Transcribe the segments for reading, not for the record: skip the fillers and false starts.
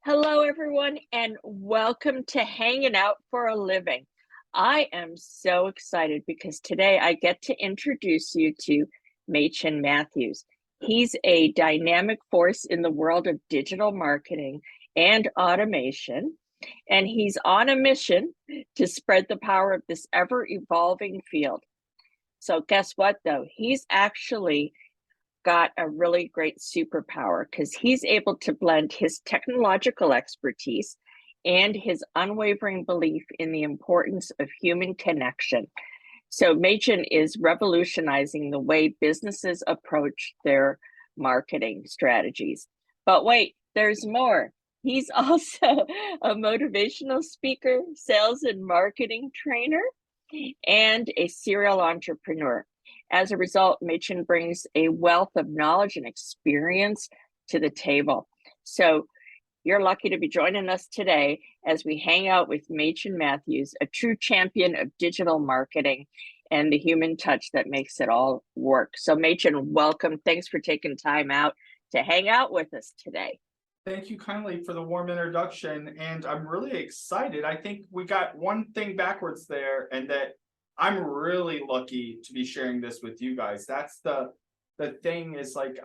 Hello, everyone, and welcome to Hanging Out for a Living. I am so excited because today I get to introduce you to Machen Mathews. He's a dynamic force in the world of digital marketing and automation, and he's on a mission to spread the power of this ever-evolving field. So guess what, though? He's actually got a really great superpower because he's able to blend his technological expertise and his unwavering belief in the importance of human connection. So Machen is revolutionizing the way businesses approach their marketing strategies. But wait, there's more. He's also a motivational speaker, sales and marketing trainer, and a serial entrepreneur. As a result, Machen brings a wealth of knowledge and experience to the table. So you're lucky to be joining us today as we hang out with Machen Mathews, a true champion of digital marketing and the human touch that makes it all work. So Machen, welcome. Thanks for taking time out to hang out with us today. Thank you kindly for the warm introduction, and I'm really excited. I think we got one thing backwards there, and that I'm really lucky to be sharing this with you guys. That's the thing is like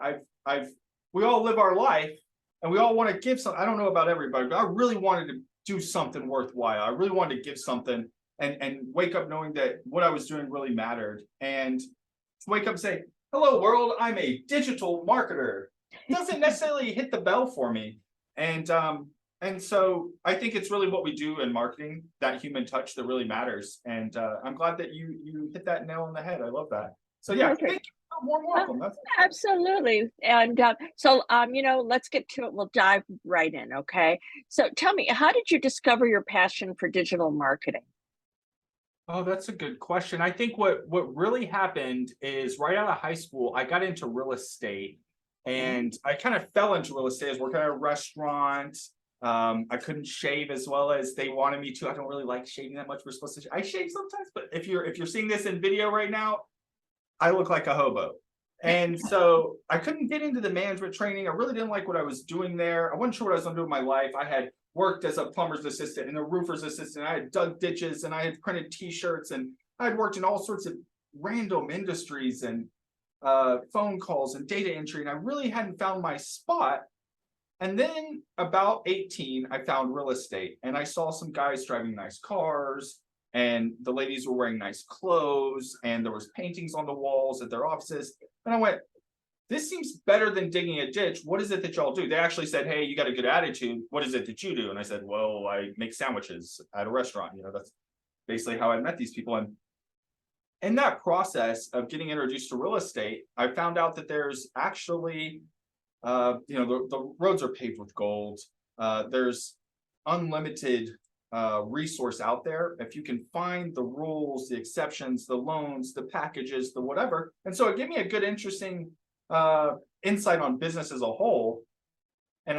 we all live our life and we all want to give something. I don't know about everybody, but I really wanted to do something worthwhile. I really wanted to give something and wake up knowing that what I was doing really mattered. And to wake up and say, hello world, I'm a digital marketer. Doesn't necessarily hit the bell for me. And so I think it's really what we do in marketing, that human touch that really matters. And I'm glad that you hit that nail on the head. I love that. So yeah, Perfect. thank you. More welcome. Absolutely. And let's get to it. We'll dive right in. Okay. So tell me, how did you discover your passion for digital marketing? Oh, that's a good question. I think what really happened is right out of high school, I got into real estate, and I kind of fell into real estate. I was working at a restaurant. I couldn't shave as well as they wanted me to. I don't really like shaving that much. We're supposed to. I shave sometimes, but if you're seeing this in video right now, I look like a hobo. And so I couldn't get into the management training. I really didn't like what I was doing there. I wasn't sure what I was going to do with my life. I had worked as a plumber's assistant and a roofer's assistant. I had dug ditches and I had printed T-shirts, and I had worked in all sorts of random industries and phone calls and data entry. And I really hadn't found my spot. And then about 18, I found real estate, and I saw some guys driving nice cars, and the ladies were wearing nice clothes, and there was paintings on the walls at their offices. And I went, this seems better than digging a ditch. What is it that y'all do? They actually said, hey, you got a good attitude. What is it that you do? And I said, well, I make sandwiches at a restaurant. That's basically how I met these people. And in that process of getting introduced to real estate, I found out that there's actually the roads are paved with gold. There's unlimited resource out there if you can find the rules, the exceptions, the loans, the packages, the whatever. And so it gave me a good, interesting insight on business as a whole. And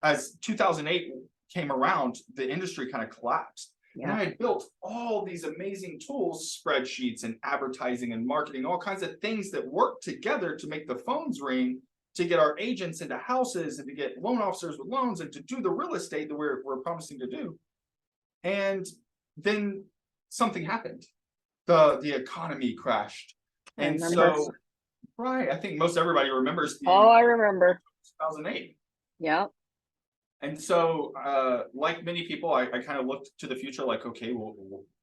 as 2008 came around, the industry kind of collapsed. Yeah. And I had built all these amazing tools, spreadsheets and advertising and marketing, all kinds of things that work together to make the phones ring, to get our agents into houses and to get loan officers with loans and to do the real estate that we're promising to do. And then something happened. The economy crashed. And so, right, I think most everybody remembers. I remember. 2008. Yeah. And so, like many people, I kind of looked to the future like, okay, well,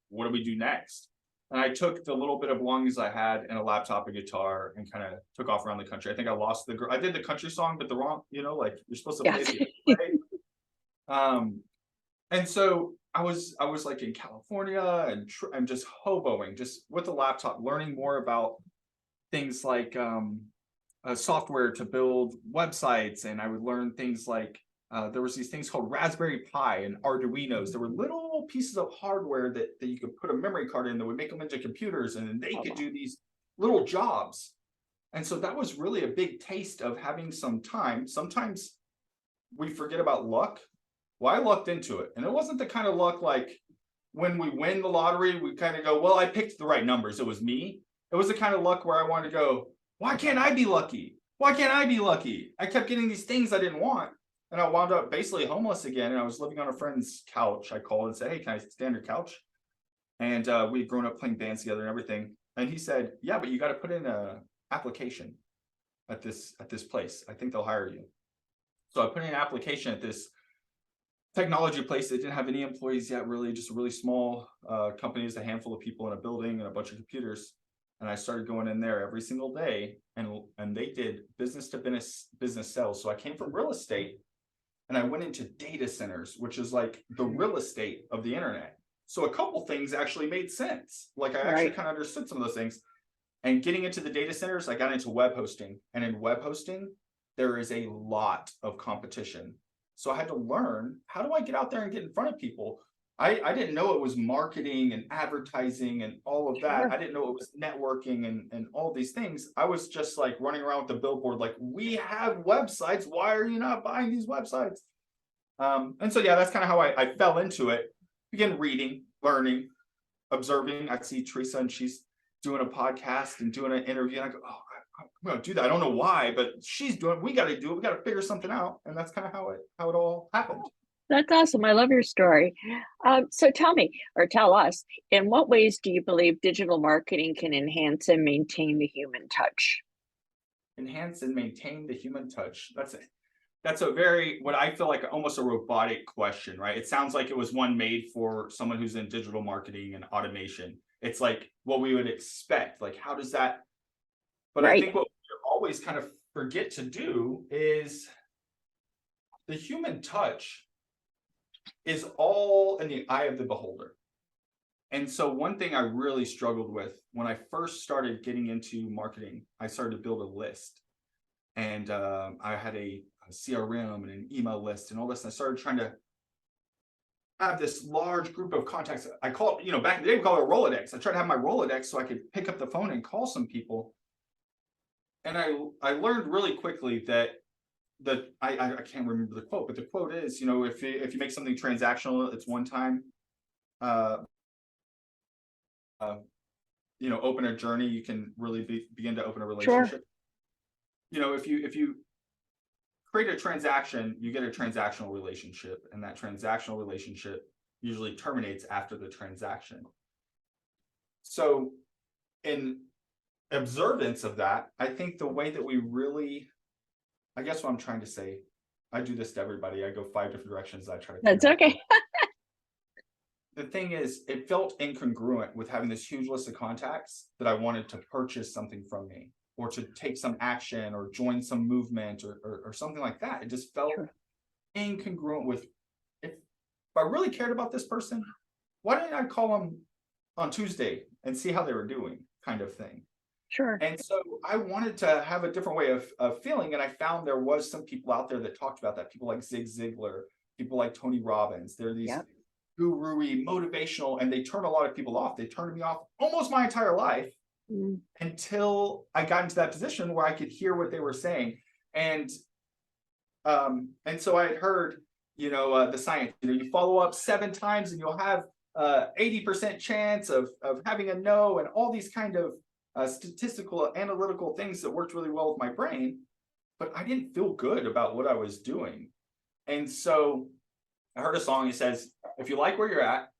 what do we do next? And I took the little bit of belongings I had and a laptop, a guitar, and kind of took off around the country. I think I lost I did the country song, but the wrong, like you're supposed to play the right? And so I was like in California and just hoboing, just with a laptop, learning more about things like software to build websites. And I would learn things like there was these things called Raspberry Pi and Arduinos. There were little pieces of hardware that you could put a memory card in that would make them into computers, and then they could do these little jobs. And so that was really a big taste of having some time. Sometimes we forget about luck. Well, I lucked into it. And it wasn't the kind of luck like when we win the lottery, we kind of go, well, I picked the right numbers. It was me. It was the kind of luck where I wanted to go, why can't I be lucky? Why can't I be lucky? I kept getting these things I didn't want. And I wound up basically homeless again. And I was living on a friend's couch. I called and said, "Hey, can I stay on your couch?" And we had grown up playing bands together and everything. And he said, "Yeah, but you got to put in a application at this place. I think they'll hire you." So I put in an application at this technology place that didn't have any employees yet, really, just a really small company, just a handful of people in a building and a bunch of computers. And I started going in there every single day, and they did business to business sales. So I came from real estate, and I went into data centers, which is like the real estate of the internet. So a couple things actually made sense. Like I actually Right. kind of understood some of those things. And getting into the data centers, I got into web hosting. And in web hosting, there is a lot of competition. So I had to learn, how do I get out there and get in front of people? I didn't know it was marketing and advertising and all of that. Sure. I didn't know it was networking and all these things. I was just like running around with the billboard, like, "We have websites. Why are you not buying these websites?" And so, yeah, that's kind of how I fell into it. Began reading, learning, observing. I see Teresa, and she's doing a podcast and doing an interview. And I go, "Oh, I'm going to do that. I don't know why, but she's doing it. We got to do it. We got to figure something out." And that's kind of how it all happened. That's awesome. I love your story. So tell me, or tell us, in what ways do you believe digital marketing can enhance and maintain the human touch? Enhance and maintain the human touch. That's a very, what I feel like, almost a robotic question, right? It sounds like it was one made for someone who's in digital marketing and automation. It's like what we would expect. Like, how does that? But I Right. think what we always kind of forget to do is the human touch is all in the eye of the beholder. And so one thing I really struggled with when I first started getting into marketing, I started to build a list. And I had a CRM and an email list and all this. And I started trying to have this large group of contacts. I call it, back in the day, we call it a Rolodex. I tried to have my Rolodex so I could pick up the phone and call some people. And I learned really quickly that I can't remember the quote, but the quote is, if you make something transactional, it's one time. Uh, uh, open a journey, you can really begin to open a Sure. relationship. If you create a transaction, you get a transactional relationship, and that transactional relationship usually terminates after the transaction. So, in observance of that, I think the way that we really, I guess what I'm trying to say, I do this to everybody. I go 5 different directions. I try to That's connect with them. okay. The thing is, it felt incongruent with having this huge list of contacts that I wanted to purchase something from me, or to take some action, or join some movement, or something like that. It just felt Sure. incongruent with, if I really cared about this person, why didn't I call them on Tuesday and see how they were doing, kind of thing. Sure. And so I wanted to have a different way of feeling. And I found there was some people out there that talked about that. People like Zig Ziglar, people like Tony Robbins. There are these Yep. guru-y, motivational, and they turn a lot of people off. They turned me off almost my entire life Mm. until I got into that position where I could hear what they were saying. And so I had heard, the science, you follow up 7 times and you'll have 80% chance of having a no, and all these kind of statistical analytical things that worked really well with my brain, but I didn't feel good about what I was doing. And so I heard a song. It says, "If you like where you're at,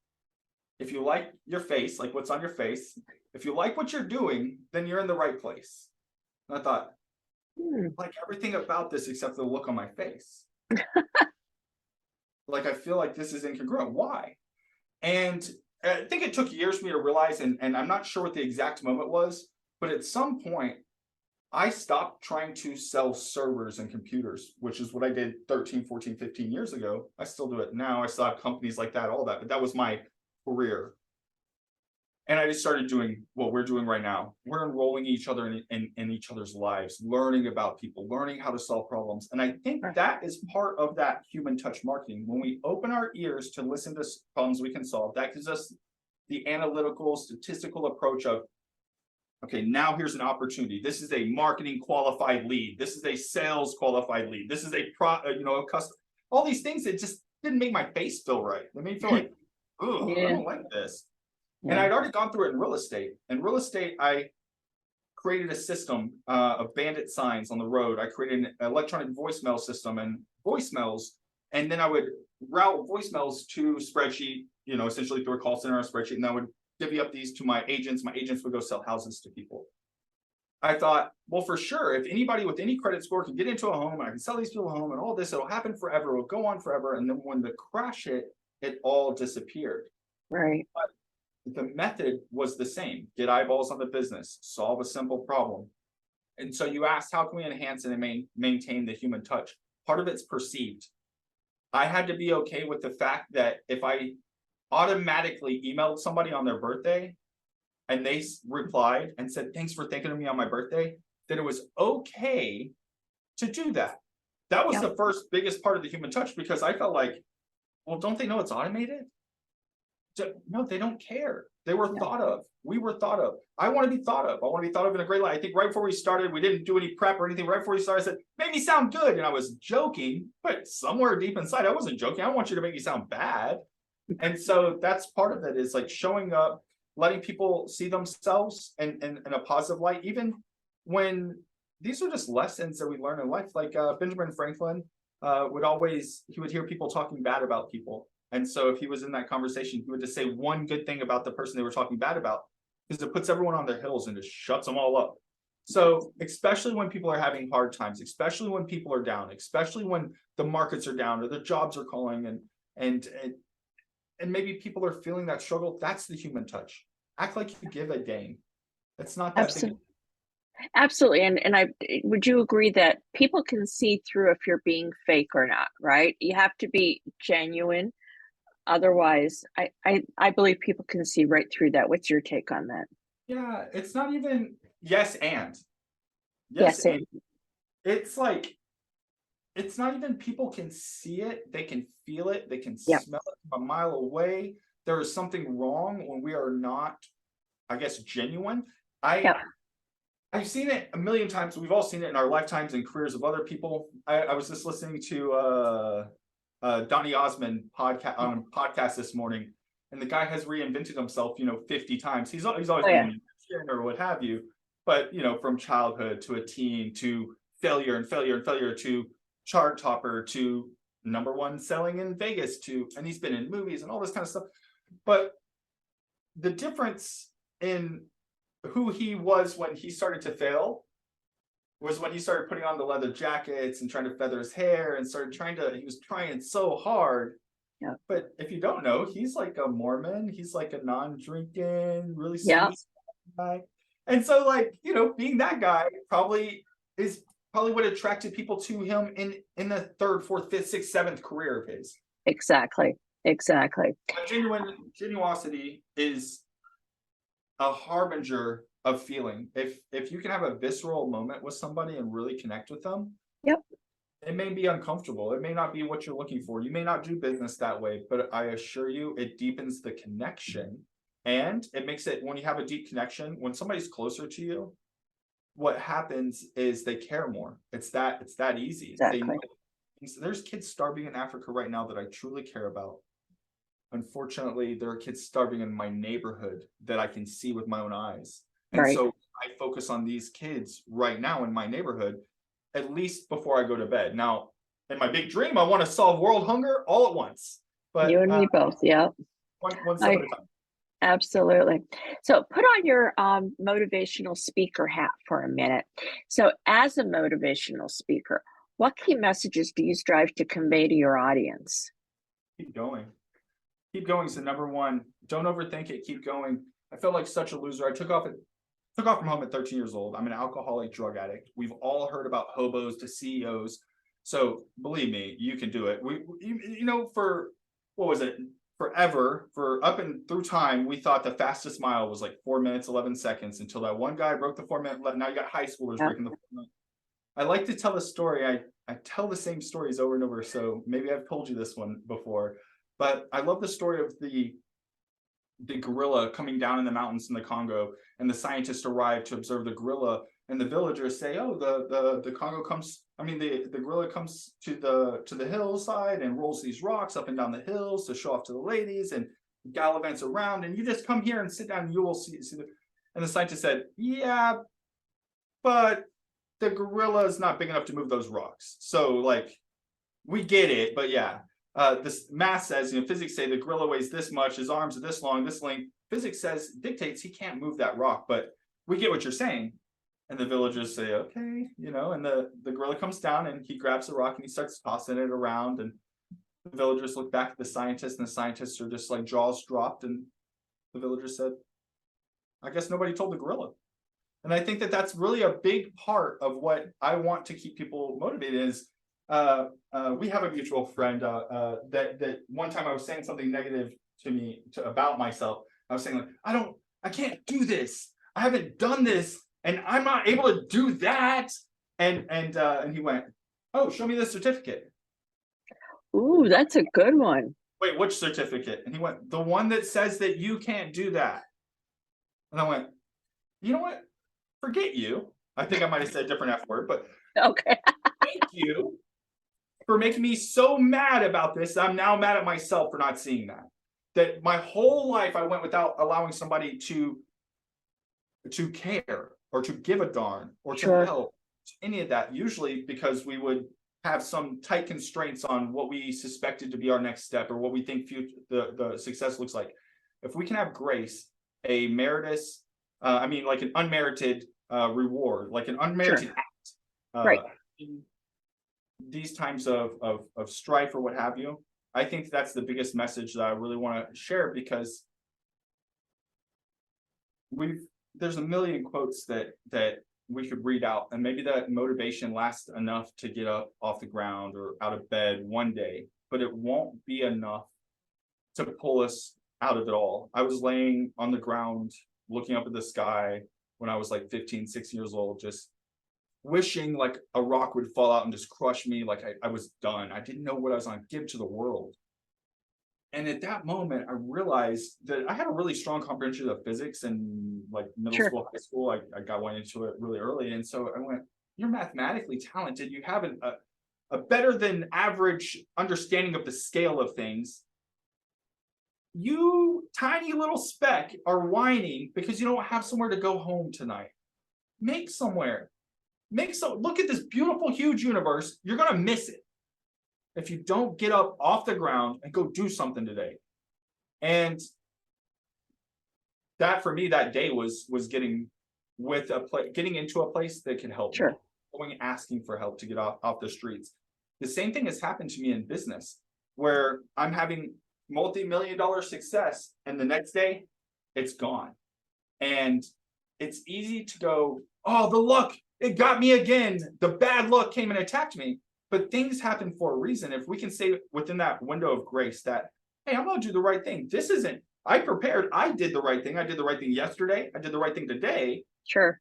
if you like your face, like what's on your face, if you like what you're doing, then you're in the right place." And I thought, Mm. like everything about this except the look on my face. Like, I feel like this is incongruent. Why? And I think it took years for me to realize, and I'm not sure what the exact moment was, but at some point, I stopped trying to sell servers and computers, which is what I did 13, 14, 15 years ago. I still do it now. I still have companies like that, all that, but that was my career. And I just started doing what we're doing right now. We're enrolling each other in each other's lives, learning about people, learning how to solve problems. And I think Sure. that is part of that human touch marketing. When we open our ears to listen to problems we can solve, that gives us the analytical, statistical approach of, okay, now here's an opportunity. This is a marketing qualified lead. This is a sales qualified lead. This is a custom. All these things that just didn't make my face feel right. They made me feel like, oh, I Yeah. don't like this. And Yeah. I'd already gone through it in real estate. In real estate, I created a system of bandit signs on the road. I created an electronic voicemail system and voicemails, and then I would route voicemails to spreadsheet, essentially through a call center or a spreadsheet, and I would divvy up these to my agents. My agents would go sell houses to people. I thought, well, for sure, if anybody with any credit score can get into a home and I can sell these people a home and all this, it'll happen forever. It'll go on forever. And then when the crash hit, it all disappeared. Right. But the method was the same. Get eyeballs on the business, solve a simple problem. And so you asked, how can we enhance and maintain the human touch? Part of it's perceived. I had to be okay with the fact that if I automatically emailed somebody on their birthday, and they replied and said, thanks for thinking of me on my birthday, that it was okay to do that. That was the first biggest part of the human touch, because I felt like, well, don't they know it's automated? No, they don't care. They were thought of. We were thought of. I want to be thought of. I want to be thought of in a great light. I think right before we started, we didn't do any prep or anything. Right before we started, I said, make me sound good. And I was joking, but somewhere deep inside, I wasn't joking. I don't want you to make me sound bad. And so that's part of it, is like showing up, letting people see themselves in a positive light, even when these are just lessons that we learn in life. Like Benjamin Franklin he would hear people talking bad about people. And so if he was in that conversation, he would just say one good thing about the person they were talking bad about, because it puts everyone on their heels and just shuts them all up. So especially when people are having hard times, especially when people are down, especially when the markets are down or the jobs are calling, and maybe people are feeling that struggle, that's the human touch. Act like you give a dang. It's not that big. Absolutely. And would you agree that people can see through if you're being fake or not, right? You have to be genuine. Otherwise, I believe people can see right through that. What's your take on that? Yeah, it's not even yes and. Yes, and. It's like, it's not even people can see it, they can feel it, they can Yep. smell it from a mile away. There is something wrong when we are not, I guess, genuine. Yep. I've seen it a million times. We've all seen it in our lifetimes and careers of other people. I was just listening to Donny Osmond on a podcast this morning, and the guy has reinvented himself, 50 times. He's always been a musician or what have you, but from childhood to a teen to failure and failure and failure to chart topper to #1 selling in Vegas and he's been in movies and all this kind of stuff. But the difference in who he was when he started to fail was when he started putting on the leather jackets and trying to feather his hair and he was trying so hard. Yeah. But if you don't know, he's like a Mormon. He's like a non-drinking, really sweet guy. And so being that guy probably what attracted people to him in the third, fourth, fifth, sixth, seventh career of his. Exactly. But genuosity is a harbinger of feeling. If you can have a visceral moment with somebody and really connect with them, it may be uncomfortable. It may not be what you're looking for. You may not do business that way, but I assure you, it deepens the connection, and it makes it, when you have a deep connection, when somebody's closer to you, what happens is they care more. It's that easy. Exactly. There's kids starving in Africa right now that I truly care about. Unfortunately, there are kids starving in my neighborhood that I can see with my own eyes. And so I focus on these kids right now in my neighborhood, at least before I go to bed. Now, in my big dream, I want to solve world hunger all at once. But you and me both. Yeah. One step at a time. Absolutely. So put on your motivational speaker hat for a minute. So as a motivational speaker, what key messages do you strive to convey to your audience? Keep going. Keep going is the #1. Don't overthink it. Keep going. I felt like such a loser. I took off from home at 13 years old. I'm an alcoholic drug addict. We've all heard about hobos to CEOs. So believe me, you can do it. For what was it? Forever, for up and through time, we thought the fastest mile was like 4 minutes, 11 seconds until that one guy broke the 4-minute. Now you got high schoolers breaking the 4 minute. I like to tell a story. I tell the same stories over and over. So maybe I've told you this one before, but I love the story of the gorilla coming down in the mountains in the Congo, and the scientists arrive to observe the gorilla, and the villagers say, oh, the gorilla comes to the hillside and rolls these rocks up and down the hills to show off to the ladies and gallivants around, and you just come here and sit down and you will see and the scientist said, yeah, but the gorilla is not big enough to move those rocks. So like, we get it, but yeah. This math says, physics say the gorilla weighs this much, his arms are this long, this length. Physics dictates he can't move that rock, but we get what you're saying. And the villagers say, okay, and the gorilla comes down and he grabs the rock and he starts tossing it around. And the villagers look back at the scientists, and the scientists are just like jaws dropped. And the villagers said, I guess nobody told the gorilla. And I think that that's really a big part of what I want to keep people motivated is, we have a mutual friend that one time I was saying something negative to me about myself. I was saying like, I can't do this. I haven't done this, and I'm not able to do that. And he went, oh, show me the certificate. Ooh, that's a good one. Wait, which certificate? And he went, the one that says that you can't do that. And I went, you know what? Forget you. I think I might have said a different F word, but Okay. thank you for making me so mad about this. I'm now mad at myself for not seeing that my whole life I went without allowing somebody to care or to give a darn or Sure. to help, any of that, usually because we would have some tight constraints on what we suspected to be our next step or what we think the success looks like. If we can have grace, a meritorious, like an unmerited reward, like an unmerited act, Right. in these times of strife or what have you, I think that's the biggest message that I really want to share, because there's a million quotes that we could read out, and maybe that motivation lasts enough to get up off the ground or out of bed one day, but it won't be enough to pull us out of it all. I was laying on the ground looking up at the sky when I was like 15, 16 years old, just wishing like a rock would fall out and just crush me, like I was done. I didn't know what I was going to give to the world. And at that moment, I realized that I had a really strong comprehension of physics in like middle school, high school. I got went into it really early. And so I went, you're mathematically talented. You have a better than average understanding of the scale of things. You tiny little speck are whining because you don't have somewhere to go home tonight. Make somewhere. Look at this beautiful, huge universe. You're going to miss it if you don't get up off the ground and go do something today. And that for me that day was getting into a place that can help me, going asking for help to get off the streets. The same thing has happened to me in business, where I'm having multi-million-dollar success and the next day it's gone. And it's easy to go, oh, the luck, it got me again. The bad luck came and attacked me. But things happen for a reason. If we can stay within that window of grace that, hey, I'm going to do the right thing. This isn't, I prepared. I did the right thing. I did the right thing yesterday. I did the right thing today. Sure.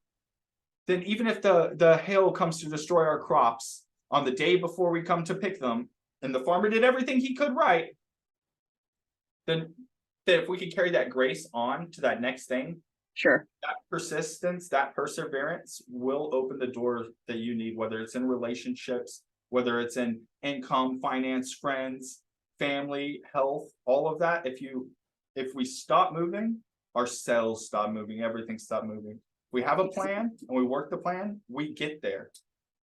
Then even if the hail comes to destroy our crops on the day before we come to pick them, and the farmer did everything he could right, then if we could carry that grace on to that next thing, that persistence, that perseverance will open the door that you need, whether it's in relationships, whether it's in income, finance, friends, family, health, all of that. If we stop moving, our cells stop moving, everything stop moving. If we have a plan and we work the plan, we get there.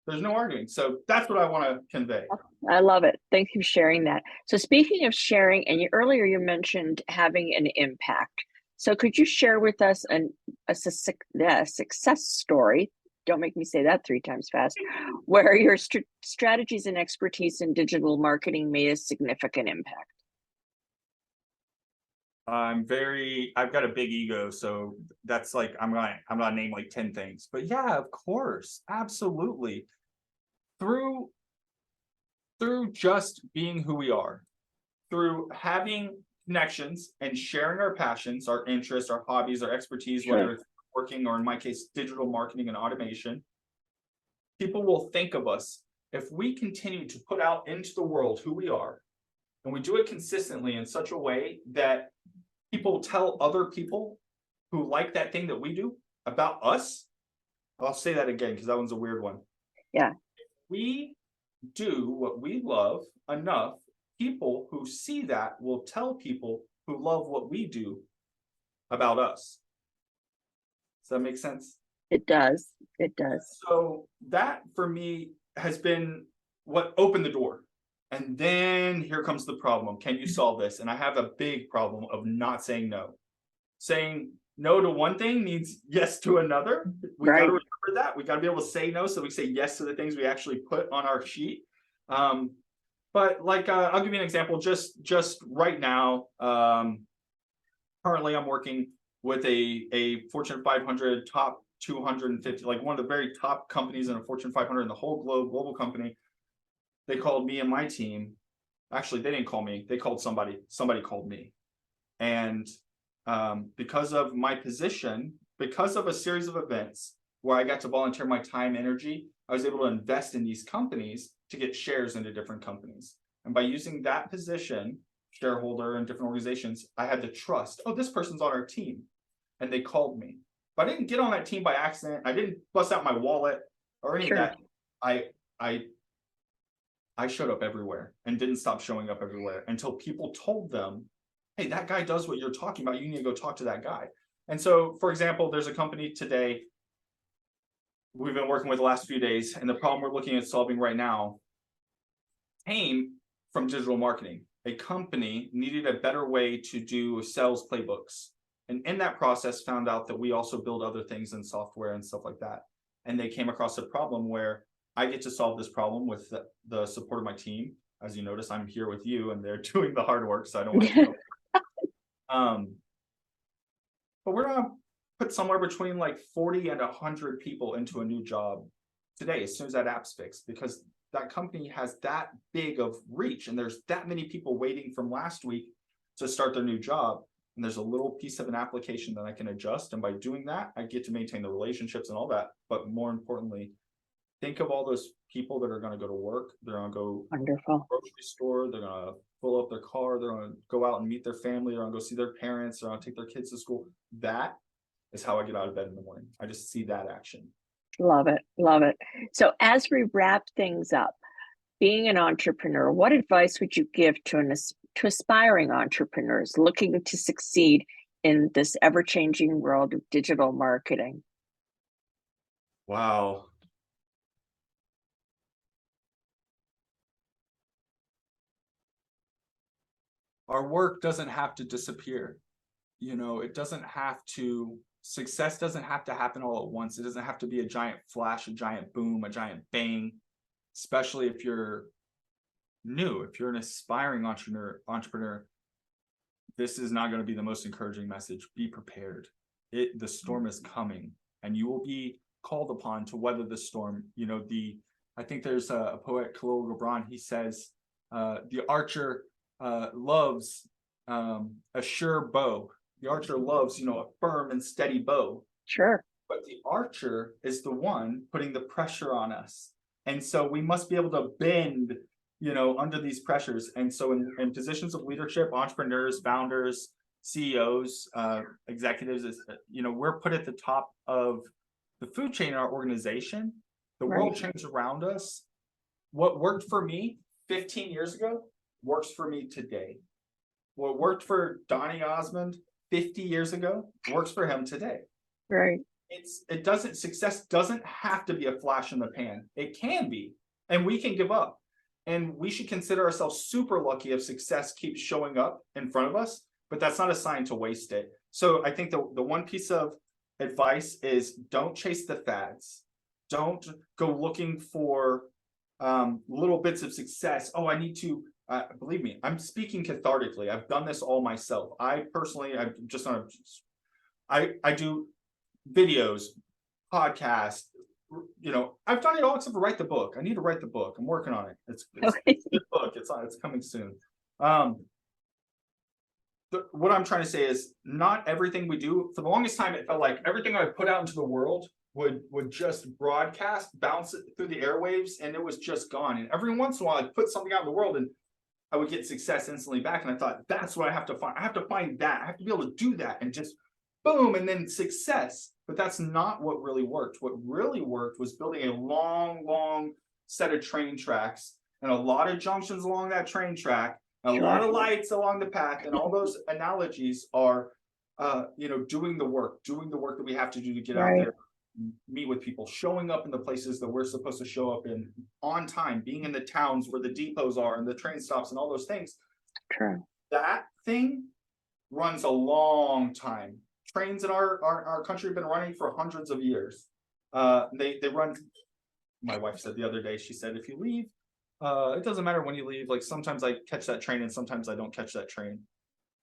There's no arguing. So that's what I want to convey. I love it. Thank you for sharing that. So speaking of sharing, and earlier you mentioned having an impact. So could you share with us a success story? Don't make me say that 3 times fast, where your strategies and expertise in digital marketing made a significant impact. I've got a big ego, so that's like, I'm gonna name like 10 things, but yeah, of course, absolutely. Through just being who we are, through having connections and sharing our passions, our interests, our hobbies, our expertise, whether it's working or in my case, digital marketing and automation, people will think of us. If we continue to put out into the world who we are, and we do it consistently in such a way that people tell other people who like that thing that we do about us. I'll say that again because that one's a weird one. Yeah. If we do what we love enough, people who see that will tell people who love what we do about us. Does that make sense? It does. It does. So that for me has been what opened the door. And then here comes the problem. Can you solve this? And I have a big problem of not saying no. Saying no to one thing means yes to another. We got to Right. remember that. We got to be able to say no so we say yes to the things we actually put on our sheet. But like, I'll give you an example. Just right now, currently I'm working with a Fortune 500, top 250, like one of the very top companies in a Fortune 500 in the whole globe, global company. They called me and my team. Actually, they didn't call me. They called somebody. Somebody called me. And because of my position, because of a series of events where I got to volunteer my time, energy, I was able to invest in these companies to get shares into different companies. And by using that position, shareholder in different organizations, I had the trust. Oh, this person's on our team. And they called me. But I didn't get on that team by accident. I didn't bust out my wallet or any of Sure. that. I showed up everywhere and didn't stop showing up everywhere until people told them, hey, that guy does what you're talking about. You need to go talk to that guy. And so, for example, there's a company today we've been working with the last few days, and the problem we're looking at solving right now came from digital marketing. A company needed a better way to do sales playbooks. And in that process, found out that we also build other things in software and stuff like that. And they came across a problem where I get to solve this problem with the support of my team. As you notice, I'm here with you and they're doing the hard work, so I don't want to but we're gonna put somewhere between like 40 and 100 people into a new job today, as soon as that app's fixed, because that company has that big of reach and there's that many people waiting from last week to start their new job. And there's a little piece of an application that I can adjust. And by doing that, I get to maintain the relationships and all that. But more importantly, think of all those people that are going to go to work. They're going to go Wonderful. to the grocery store. They're going to fill up their car. They're going to go out and meet their family. They're going to go see their parents. They're going to take their kids to school. That is how I get out of bed in the morning. I just see that action. Love it. Love it. So as we wrap things up, being an entrepreneur, what advice would you give to aspiring entrepreneurs looking to succeed in this ever-changing world of digital marketing? Wow. Our work doesn't have to disappear. It doesn't have to, success doesn't have to happen all at once. It doesn't have to be a giant flash, a giant boom, a giant bang, especially if you're new, if you're an aspiring entrepreneur, this is not going to be the most encouraging message. Be prepared. The storm is coming and you will be called upon to weather the storm. I think there's a poet, Khalil Gibran, he says, the archer loves a sure bow. The archer loves, a firm and steady bow. Sure. But the archer is the one putting the pressure on us. And so we must be able to bend, under these pressures. And so in positions of leadership, entrepreneurs, founders, CEOs, executives, we're put at the top of the food chain in our organization. The world changed around us. What worked for me 15 years ago works for me today. What worked for Donny Osmond 50 years ago works for him today. Right. Success doesn't have to be a flash in the pan. It can be, and we can give up. And we should consider ourselves super lucky if success keeps showing up in front of us, but that's not a sign to waste it. So I think the one piece of advice is don't chase the fads. Don't go looking for little bits of success. Oh, I need to, believe me, I'm speaking cathartically. I've done this all myself. I do videos, podcasts, I've done it all except for write the book. I need to write the book. I'm working on it. It's a good book. It's coming soon. What I'm trying to say is not everything we do, for the longest time, it felt like everything I put out into the world would just broadcast, bounce it through the airwaves, and it was just gone. And every once in a while, I'd put something out in the world and I would get success instantly back. And I thought, that's what I have to find. I have to find that. I have to be able to do that and just boom, and then success. But that's not what really worked. What really worked was building a long set of train tracks and a lot of junctions along that train track, a lot of lights along the path. And all those analogies are, doing the work that we have to do to get out there. meet with people, showing up in the places that we're supposed to show up in on time, being in the towns where the depots are and the train stops and all those things. True. That thing runs a long time. Trains in our country have been running for hundreds of years. They run. My wife said the other day, she said, if you leave, it doesn't matter when you leave. Like sometimes I catch that train and sometimes I don't catch that train.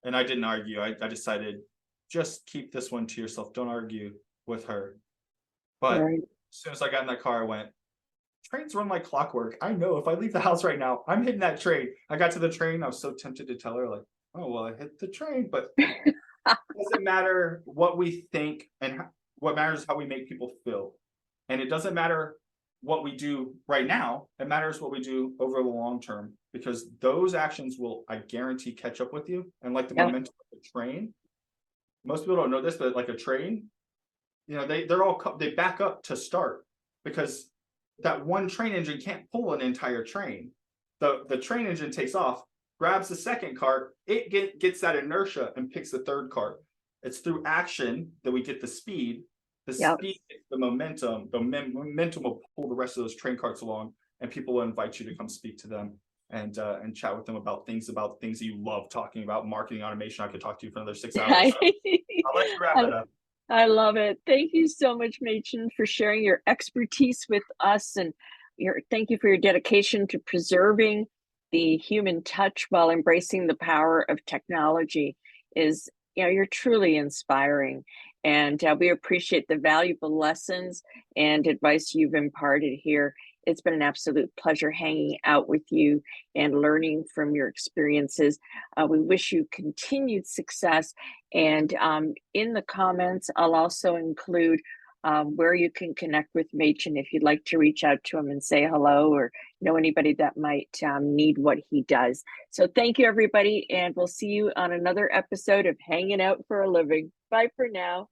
And I didn't argue. I decided just keep this one to yourself. Don't argue with her. But Right. as soon as I got in that car, I went, trains run like clockwork. I know if I leave the house right now, I'm hitting that train. I got to the train. I was so tempted to tell her, like, oh, well, I hit the train. But it doesn't matter what we think, and what matters is how we make people feel. And it doesn't matter what we do right now. It matters what we do over the long term, because those actions will, I guarantee, catch up with you. And like the Yeah. momentum of the train, most people don't know this, but like a train, they back up to start, because that one train engine can't pull an entire train. The train engine takes off, grabs the second car, it gets that inertia and picks the third car. It's through action that we get the speed. The Yep. speed, the momentum will pull the rest of those train carts along, and people will invite you to come speak to them and chat with them about things that you love talking about. Marketing, automation. I could talk to you for another 6 hours. So I'll let you wrap it up. I love it. Thank you so much, Machen, for sharing your expertise with us, and thank you for your dedication to preserving the human touch while embracing the power of technology. You're truly inspiring, and we appreciate the valuable lessons and advice you've imparted here. It's been an absolute pleasure hanging out with you and learning from your experiences. We wish you continued success. And in the comments, I'll also include where you can connect with Machen if you'd like to reach out to him and say hello, or know anybody that might need what he does. So thank you, everybody, and we'll see you on another episode of Hanging Out for a Living. Bye for now.